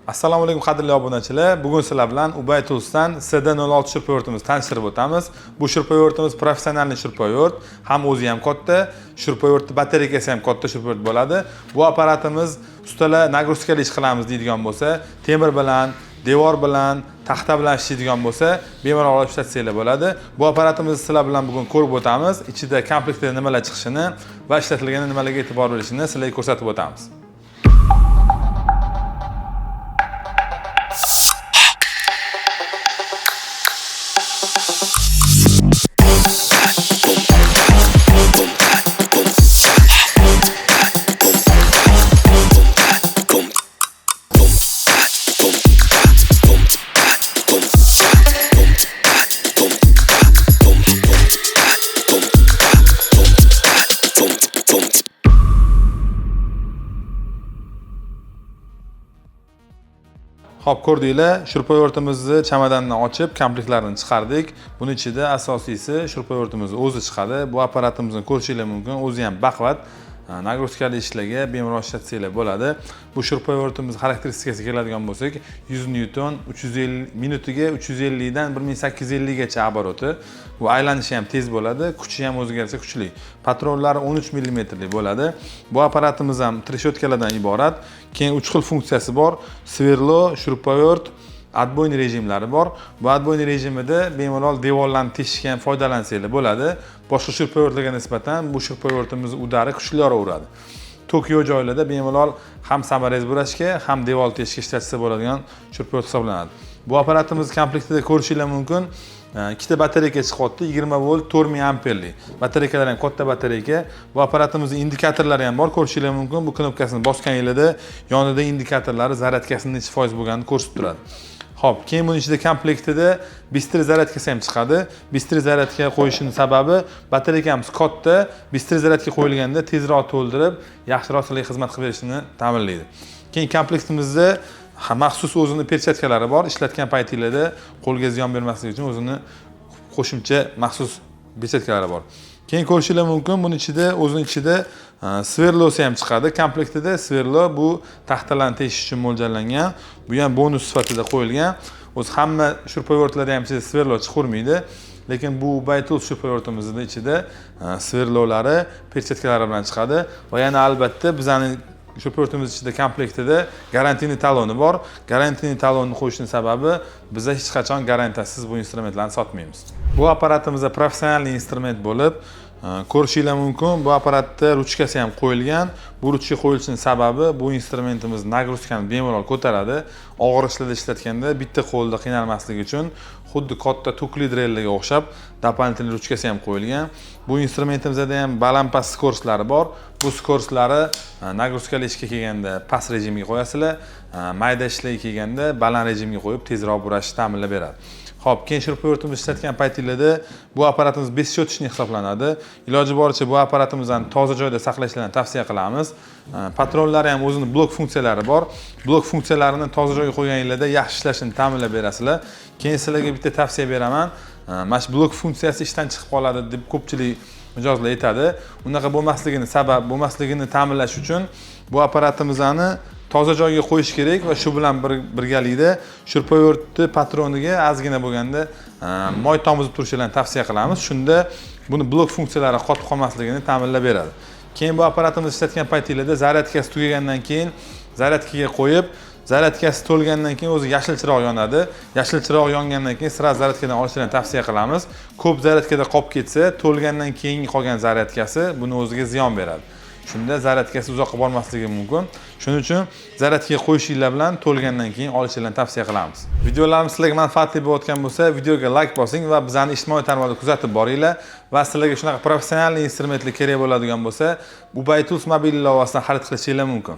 Assalomu alaykum qadrli obunachilar. Bugun sizlar bilan Ubay Tools'dan CD06 shurpoyortimizni tanishtirib o'tamiz. Bu shurpoyortimiz professional shurpoyort, ham o'zi ham katta, shurpoyortning batareyasi ham katta shurpoyort bo'ladi. Bu apparatimiz ustalar nagruzkali ish qilamiz deydigan bo'lsa, temir bilan, devor bilan, taxta bilan ishlaydigan bo'lsa, bemalol olib ishlatsanglar bo'ladi. Bu apparatimizni sizlar bilan bugun ko'rib o'tamiz. Ichida komplektda nimalar chiqishini va ishlatilganda nimalarga e'tibor berishini sizlarga ko'rsatib o'tamiz. Xo'p, ko'rdinglar, shurpoyortimizni chamadandan ochib, komplektlarini chiqardik. Buning ichida asosiysi shurpoyortimiz o'zi chiqadi. Bu apparatimizni ko'rishingiz mumkin, o'zi ham baquvvat, nagruzkali ishlarga bemalol ishlatsanglar bo'ladi. Bu shurpoyortimiz xarakteristikasiga keladigan bo'lsak, 100 newton, 350 minutiga 350 dan 1850 gacha obroti. Bu aylanishi ham tez bo'ladi, kuchi ham o'ziga yarasha kuchli. Patronlari 13 mm lik bo'ladi. Bu apparatimiz ham treshotkalardan iborat. Keyin 3 xil funksiyasi bor: sverlo, shurpoyort, отбойный rejimlari bor. Bu отбойный rejimida bemalol devorlarni teshishga ham foydalansanglar bo'ladi. Boshqa shurpoyortlarga nisbatan bu shurpoyortimiz udari kuchliroq uradi. Tok yo'q joylarda bemalol ham samarez burashga, ham devor teshishga ishlatsa bo'ladigan shurpoyort hisoblanadi. Bu apparatimiz komplektida ko'rishingiz mumkin. Ikkita batareyka chiqyapti, 20 volt 4000 amperlik. Batareykalar ham katta batareyka. Bu apparatimizning indikatorlari ham bor, ko'rishingiz mumkin. Bu knopkasini bosganingizda yonida indikatorlari zaryadkasining necha foiz bo'lganini ko'rsatib turadi. Xo'p, keyin buning ichida komplektida bistri zaryadkasi ham chiqadi. Bistri zaryadga qo'yishining sababi batareykamiz katta, bistri zaryadga qo'yilganda tezroq to'ldirib, yaxshiroq sizlarga xizmat qilib berishini ta'minlaydi. Keyin komplektimizda maxsus o'zini perchatkalari bor. Ishlatgan paytingizda qo'lga ziyon bermasligi uchun o'zini qo'shimcha maxsus perchatkalari bor. Keyin ko'rishingiz mumkin, buning ichida o'zining ichida sverlosi ham chiqadi. Komplektida sverlo bu taxtalarni teshish uchun mo'ljallangan. Bu ham bonus sifatida qo'yilgan. O'zi hamma shurpoyortlarda ham ichida sverlo chiqarmaydi, lekin bu Ubay Tools shurpoyortimizning ichida sverlolari, perchatkalari bilan chiqadi va yana albatta bizning shurpoyortimiz ichida komplektida garantiyli taloni bor. Garantiyli talonni qo'yishning sababi biz hech qachon garantiyasiz bu instrumentlarni sotmaymiz. Bu apparatimizda professional instrument bo'lib, ko'rishingiz mumkin, bu apparatda ruchkasi ham qo'yilgan. Bu ruchka qo'yilishining sababi bu instrumentimiz nagruzkani bemalol ko'taradi. Og'ir ishlarda ishlatganda bitta qo'lda qiynalmasligi uchun xuddi katta tukli drellarga o'xshab дополнительный ruchkasi ham qo'yilgan. Bu instrumentimizda ham baland-past skorslari bor. Bu skorslari nagruzkali ishga kelganda past rejimga qo'yasizlar, mayda ishlarga kelganda baland rejimga qo'yib tezroq burashni ta'minlab beradi. Xo'p, keyin shurpoyortimizni ishlatgan paytingizda bu apparatimiz beshyotishni hisoblanadi. Iloji boricha bu apparatimizni toza joyda saqlashlarini tavsiya qilamiz. Patronlari ham o'zining blok funksiyalari bor. Blok funksiyalarini toza joyga qo'yganingizda yaxshi ishlashini ta'minlab berasizlar. Keyin sizlarga bitta tavsiya beraman. Mana shu blok funksiyasi ishdan chiqib qoladi deb ko'pchilik mijozlar aytadi. Unaqa bo'lmasligini ta'minlash uchun bu apparatimizni toza joyga qo'yish kerak va shu bilan birgalikda shurpoyortni patroniga ozgina bo'lganda moy tomizib turishlarini tavsiya qilamiz. Shunda buni blok funksiyalari qotib qolmasligini ta'minlab beradi. Keyin bu apparatimizni ishlatgan paytingizda zaryadkasi tugagandan keyin zaryadkaga qo'yib, zaryadkasi to'lgandan keyin o'zi yashil chiroq yonadi. Yashil chiroq yongandan keyin sira zaryadkadan olishlarini tavsiya qilamiz. Ko'p zaryadkada qolib ketsa, to'lgandan keyin qolgan zaryadkasi buni o'ziga ziyon beradi. Shunda zaryadkasi uzoqqa bormasligi mumkin. Shuning uchun zaryadga qo'yishinglar bilan to'lgandan keyin olishinglarni tavsiya qilamiz. Videolarimiz sizlarga manfaatli bo'layotgan bo'lsa, videoga like bosing va bizning ijtimoiy tarmoqda kuzatib boringlar va sizlarga shunaqa professional instrumentlar kerak bo'ladigan bo'lsa, Ubay Tools mobil ilovasidan xarid qilishingiz mumkin.